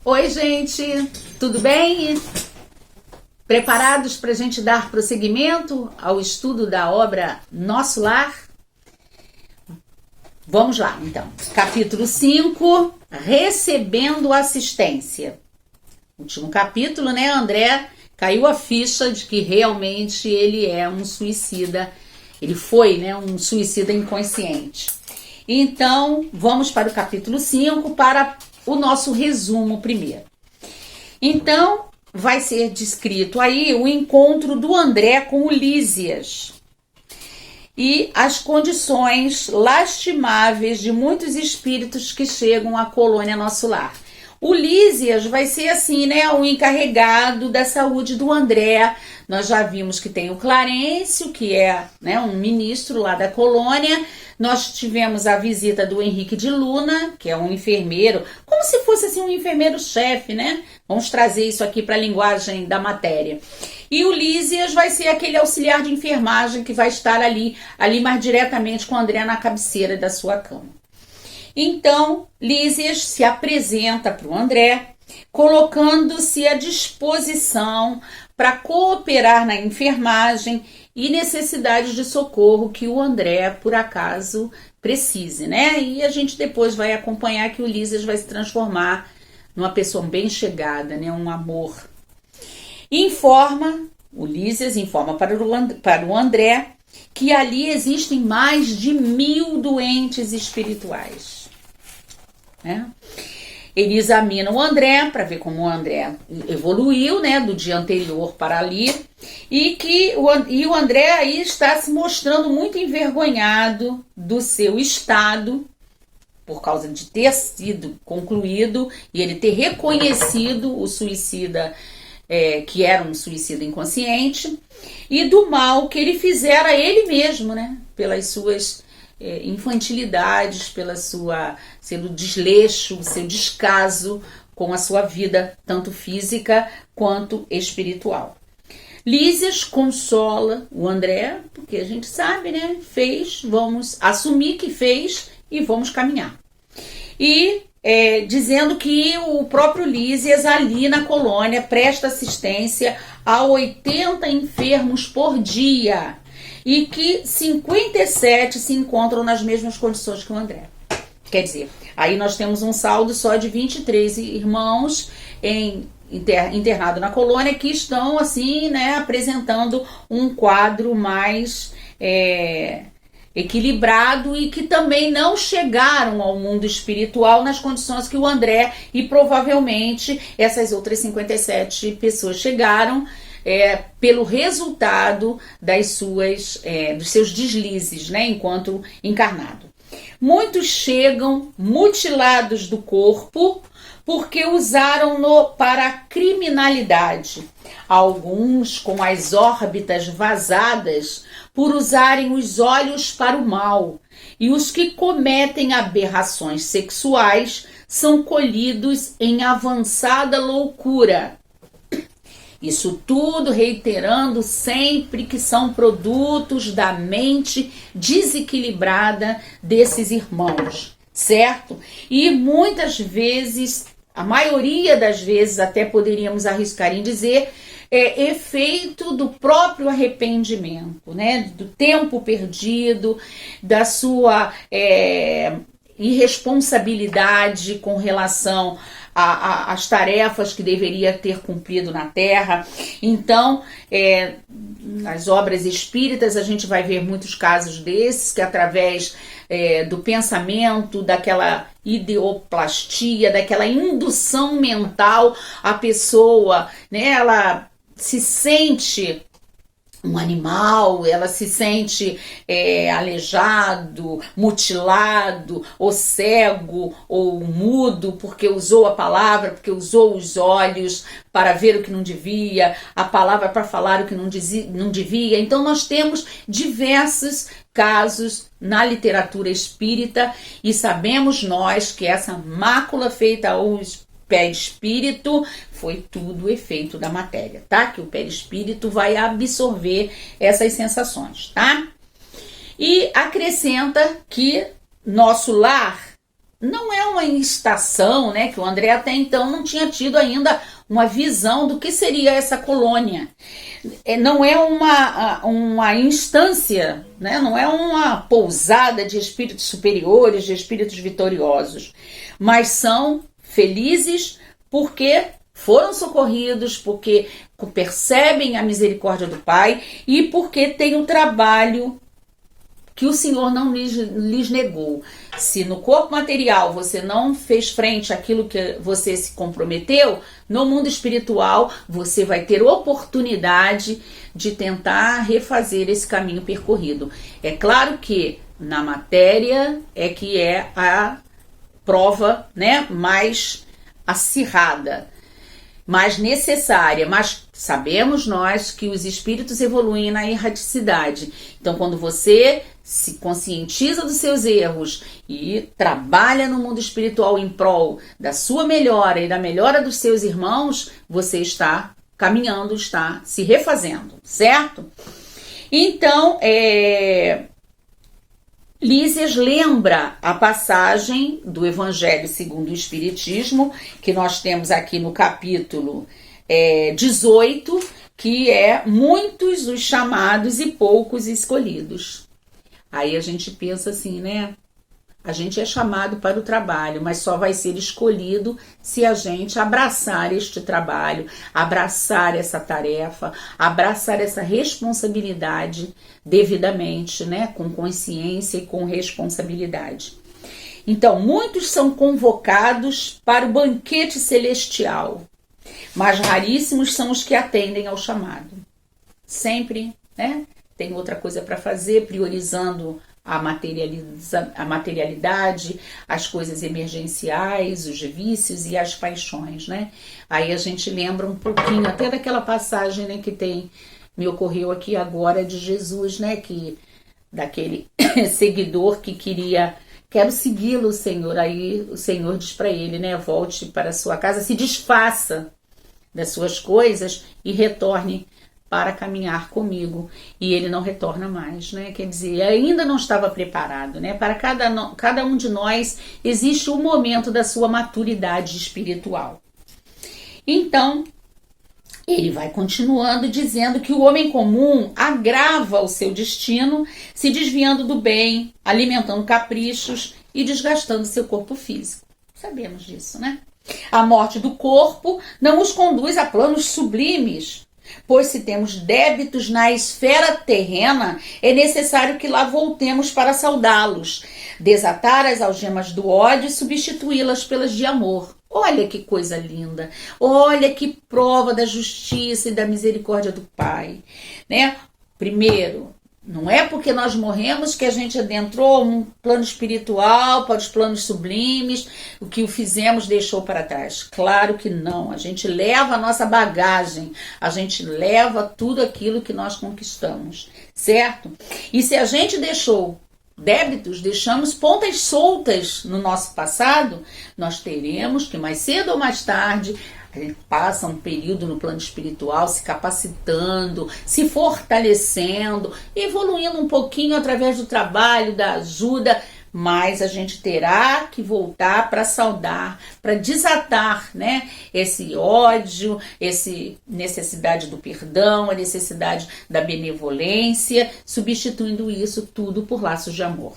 Oi, gente, tudo bem? Preparados para a gente dar prosseguimento ao estudo da obra Nosso Lar? Vamos lá, então. Capítulo 5, Recebendo Assistência. Último capítulo, né, André? Caiu a ficha de que realmente ele é um suicida. Ele foi, né, um suicida inconsciente. Então, vamos para o capítulo 5 para o nosso resumo primeiro. Então, vai ser descrito aí o encontro do André com o Lísias e as condições lastimáveis de muitos espíritos que chegam à colônia Nosso Lar. O Lísias vai ser assim, né, o encarregado da saúde do André. Nós já vimos que tem o Clarencio, que é, né, um ministro lá da colônia. Nós tivemos a visita do Henrique de Luna, que é um enfermeiro, como se fosse assim um enfermeiro-chefe, né? Vamos trazer isso aqui para a linguagem da matéria. E o Lísias vai ser aquele auxiliar de enfermagem que vai estar ali mais diretamente com o André na cabeceira da sua cama. Então, Lísias se apresenta para o André, colocando-se à disposição para cooperar na enfermagem e necessidades de socorro que o André, por acaso, precise, né? E a gente depois vai acompanhar que o Lísias vai se transformar numa pessoa bem chegada, né? Um amor. O Lísias informa para o André que ali existem mais de 1000 doentes espirituais, né? Ele examina o André para ver como o André evoluiu, né, do dia anterior para ali, e o André aí está se mostrando muito envergonhado do seu estado, por causa de ter sido concluído e ele ter reconhecido o suicida, que era um suicida inconsciente, e do mal que ele fizera a ele mesmo, né, pelas suas infantilidades, seu desleixo, seu descaso com a sua vida, tanto física quanto espiritual. Lísias consola o André, porque a gente sabe, né? Vamos assumir que fez e vamos caminhar. E dizendo que o próprio Lísias ali na colônia presta assistência a 80 enfermos por dia e que 57 se encontram nas mesmas condições que o André. Quer dizer, aí nós temos um saldo só de 23 irmãos internados na colônia que estão assim, né, apresentando um quadro mais equilibrado e que também não chegaram ao mundo espiritual nas condições que o André e provavelmente essas outras 57 pessoas chegaram pelo resultado dos seus deslizes, né, enquanto encarnado. Muitos chegam mutilados do corpo porque usaram-no para a criminalidade. Alguns com as órbitas vazadas por usarem os olhos para o mal. E os que cometem aberrações sexuais são colhidos em avançada loucura. Isso tudo reiterando sempre que são produtos da mente desequilibrada desses irmãos, certo? E muitas vezes, a maioria das vezes, até poderíamos arriscar em dizer, efeito do próprio arrependimento, né? Do tempo perdido, da sua irresponsabilidade com relação as tarefas que deveria ter cumprido na Terra. Então, nas obras espíritas a gente vai ver muitos casos desses que através do pensamento, daquela ideoplastia, daquela indução mental, a pessoa, né, ela se sente um animal, ela se sente aleijado, mutilado, ou cego, ou mudo, porque usou a palavra, porque usou os olhos para ver o que não devia, a palavra para falar o que não devia. Então nós temos diversos casos na literatura espírita e sabemos nós que essa mácula feita aos perispírito foi tudo efeito da matéria, tá? Que o perispírito vai absorver essas sensações, tá? E acrescenta que nosso lar não é uma estação, né? Que o André até então não tinha tido ainda uma visão do que seria essa colônia. Não é uma instância, né? Não é uma pousada de espíritos superiores, de espíritos vitoriosos, mas são felizes porque foram socorridos, porque percebem a misericórdia do Pai e porque tem o trabalho que o Senhor não lhes negou. Se no corpo material você não fez frente àquilo que você se comprometeu, no mundo espiritual você vai ter oportunidade de tentar refazer esse caminho percorrido. É claro que na matéria é que é a prova, né, mais acirrada, mais necessária, mas sabemos nós que os espíritos evoluem na erraticidade. Então, quando você se conscientiza dos seus erros e trabalha no mundo espiritual em prol da sua melhora e da melhora dos seus irmãos, você está caminhando, está se refazendo, certo? Então, Lísias lembra a passagem do Evangelho segundo o Espiritismo, que nós temos aqui no capítulo 18, que é muitos os chamados e poucos escolhidos. Aí a gente pensa assim, né? A gente é chamado para o trabalho, mas só vai ser escolhido se a gente abraçar este trabalho, abraçar essa tarefa, abraçar essa responsabilidade devidamente, né? Com consciência e com responsabilidade. Então, muitos são convocados para o banquete celestial, mas raríssimos são os que atendem ao chamado. Sempre, né? Tem outra coisa para fazer, priorizando a materialidade, as coisas emergenciais, os vícios e as paixões, né? Aí a gente lembra um pouquinho até daquela passagem, né, que me ocorreu aqui agora de Jesus, né, que daquele seguidor que quero segui-lo, Senhor. Aí o Senhor diz para ele, né, volte para a sua casa, se desfaça das suas coisas e retorne para caminhar comigo, e ele não retorna mais, né? Quer dizer, ainda não estava preparado, né? Para cada um de nós existe um momento da sua maturidade espiritual. Então, ele vai continuando dizendo que o homem comum agrava o seu destino, se desviando do bem, alimentando caprichos e desgastando seu corpo físico. Sabemos disso, né? A morte do corpo não os conduz a planos sublimes, pois se temos débitos na esfera terrena, é necessário que lá voltemos para saudá-los, desatar as algemas do ódio e substituí-las pelas de amor. Olha que coisa linda, olha que prova da justiça e da misericórdia do Pai, né? Primeiro, não é porque nós morremos que a gente adentrou um plano espiritual para os planos sublimes, o que o fizemos deixou para trás. Claro que não, a gente leva a nossa bagagem, a gente leva tudo aquilo que nós conquistamos, certo? E se a gente deixou débitos, deixamos pontas soltas no nosso passado, nós teremos que mais cedo ou mais tarde a gente passa um período no plano espiritual se capacitando, se fortalecendo, evoluindo um pouquinho através do trabalho, da ajuda, mas a gente terá que voltar para saudar, para desatar, né, esse ódio, essa necessidade do perdão, a necessidade da benevolência, substituindo isso tudo por laços de amor.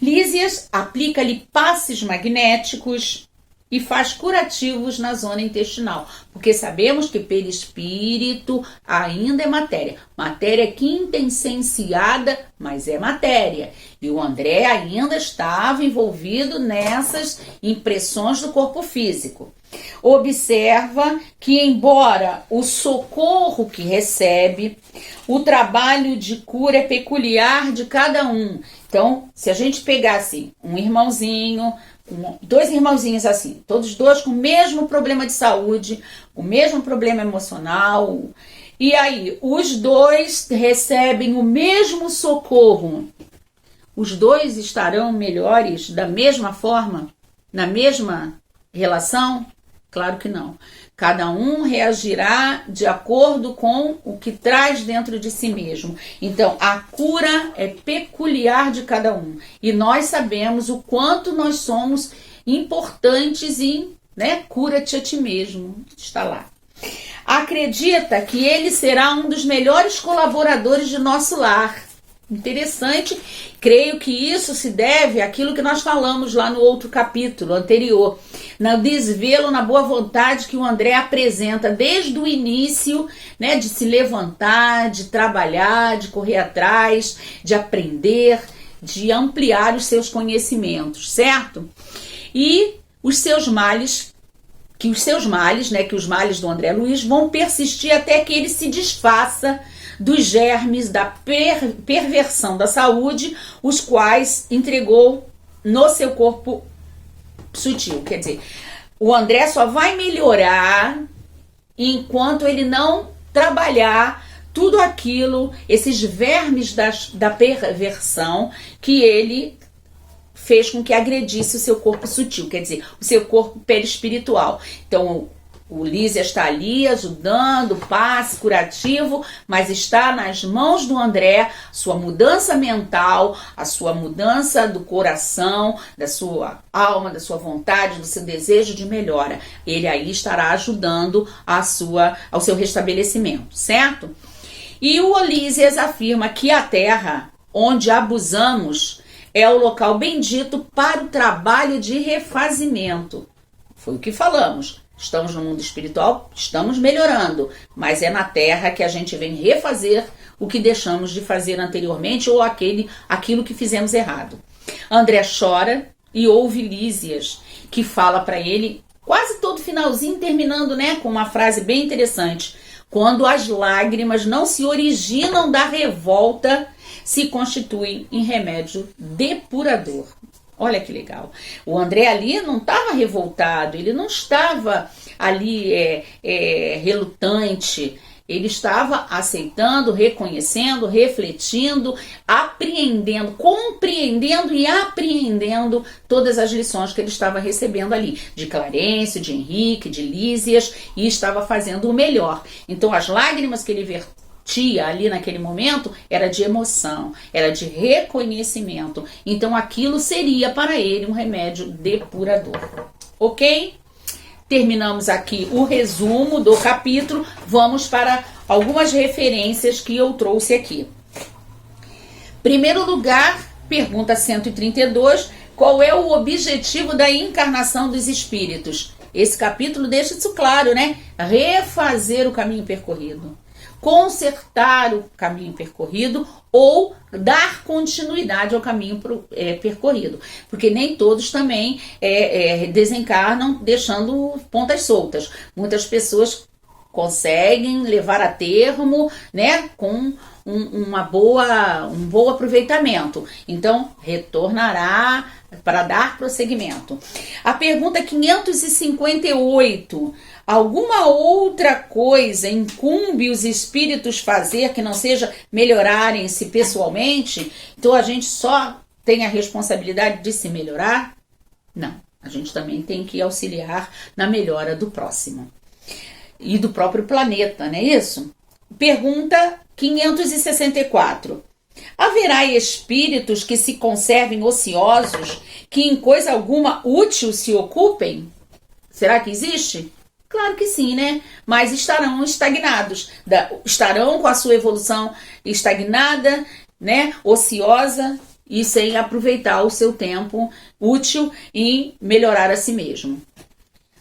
Lísias aplica-lhe passes magnéticos e faz curativos na zona intestinal, porque sabemos que perispírito ainda é matéria. Matéria quintessenciada, mas é matéria. E o André ainda estava envolvido nessas impressões do corpo físico. Observa que, embora o socorro que recebe, o trabalho de cura é peculiar de cada um. Então, se a gente pegasse um irmãozinho, dois irmãozinhos assim, todos dois com o mesmo problema de saúde, o mesmo problema emocional, e aí os dois recebem o mesmo socorro, os dois estarão melhores da mesma forma, na mesma relação? Claro que não. Cada um reagirá de acordo com o que traz dentro de si mesmo. Então, a cura é peculiar de cada um. E nós sabemos o quanto nós somos importantes em, né, cura-te a ti mesmo. Está lá. Acredita que ele será um dos melhores colaboradores de nosso lar. Interessante. Creio que isso se deve àquilo que nós falamos lá no outro capítulo anterior, no desvelo, na boa vontade que o André apresenta desde o início, né, de se levantar, de trabalhar, de correr atrás, de aprender, de ampliar os seus conhecimentos, certo? E os seus males, que os males do André Luiz vão persistir até que ele se desfaça dos germes da perversão da saúde, os quais entregou no seu corpo sutil. Quer dizer, o André só vai melhorar enquanto ele não trabalhar tudo aquilo, esses vermes da perversão que ele fez com que agredisse o seu corpo sutil, quer dizer, o seu corpo perispiritual. Então, o Lísias está ali ajudando, passe curativo, mas está nas mãos do André sua mudança mental, a sua mudança do coração, da sua alma, da sua vontade, do seu desejo de melhora. Ele aí estará ajudando ao seu restabelecimento, certo? E o Lísias afirma que a terra onde abusamos é o local bendito para o trabalho de refazimento. Foi o que falamos. Estamos no mundo espiritual, estamos melhorando, mas é na terra que a gente vem refazer o que deixamos de fazer anteriormente ou aquilo que fizemos errado. André chora e ouve Lísias, que fala para ele, quase todo finalzinho, terminando, né, com uma frase bem interessante. Quando as lágrimas não se originam da revolta, se constituem em remédio depurador. Olha que legal. O André ali não estava revoltado, ele não estava ali relutante, ele estava aceitando, reconhecendo, refletindo, apreendendo, compreendendo e apreendendo todas as lições que ele estava recebendo ali, de Clarencio, de Henrique, de Lísias, e estava fazendo o melhor. Então as lágrimas que ele vertia ali naquele momento era de emoção, era de reconhecimento. Então aquilo seria para ele um remédio depurador. Ok? Terminamos aqui o resumo do capítulo. Vamos para algumas referências que eu trouxe aqui. Primeiro lugar, pergunta 132, qual é o objetivo da encarnação dos espíritos? Esse capítulo deixa isso claro, né? Refazer o caminho percorrido, consertar o caminho percorrido ou dar continuidade ao caminho percorrido, porque nem todos também desencarnam deixando pontas soltas. Muitas pessoas conseguem levar a termo, né, com um bom aproveitamento. Então, retornará para dar prosseguimento. A pergunta 558. Alguma outra coisa incumbe os espíritos fazer que não seja melhorarem-se pessoalmente? Então a gente só tem a responsabilidade de se melhorar? Não, a gente também tem que auxiliar na melhora do próximo e do próprio planeta, não é isso? Pergunta 564. Haverá espíritos que se conservem ociosos, que em coisa alguma útil se ocupem? Será que existe? Claro que sim, né? Mas estarão estagnados, estarão com a sua evolução estagnada, né? Ociosa e sem aproveitar o seu tempo útil em melhorar a si mesmo.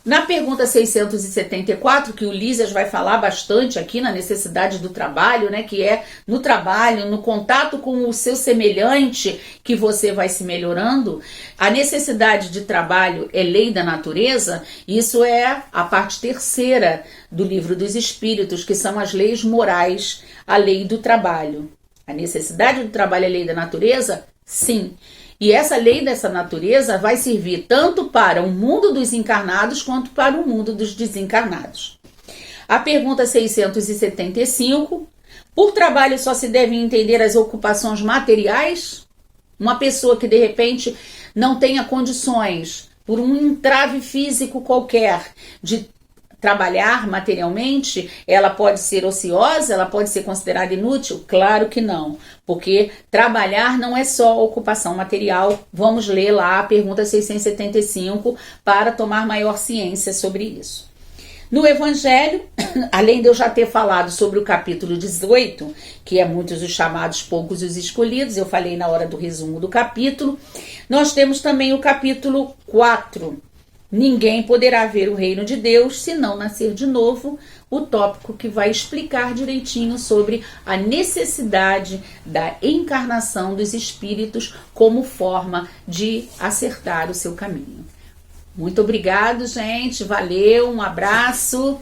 Na pergunta 674, que o Lísias vai falar bastante aqui na necessidade do trabalho, né, que é no trabalho, no contato com o seu semelhante, que você vai se melhorando. A necessidade de trabalho é lei da natureza, isso é a parte terceira do Livro dos Espíritos, que são as leis morais, a lei do trabalho. A necessidade do trabalho é lei da natureza? Sim. E essa lei dessa natureza vai servir tanto para o mundo dos encarnados quanto para o mundo dos desencarnados. A pergunta 675. Por trabalho só se devem entender as ocupações materiais? Uma pessoa que de repente não tenha condições, por um entrave físico qualquer, de trabalhar materialmente, ela pode ser ociosa, ela pode ser considerada inútil? Claro que não, porque trabalhar não é só ocupação material. Vamos ler lá a pergunta 675 para tomar maior ciência sobre isso. No Evangelho, além de eu já ter falado sobre o capítulo 18, que é muitos os chamados, poucos os escolhidos, eu falei na hora do resumo do capítulo, nós temos também o capítulo 4, ninguém poderá ver o reino de Deus se não nascer de novo, o tópico que vai explicar direitinho sobre a necessidade da encarnação dos espíritos como forma de acertar o seu caminho. Muito obrigado, gente. Valeu, um abraço.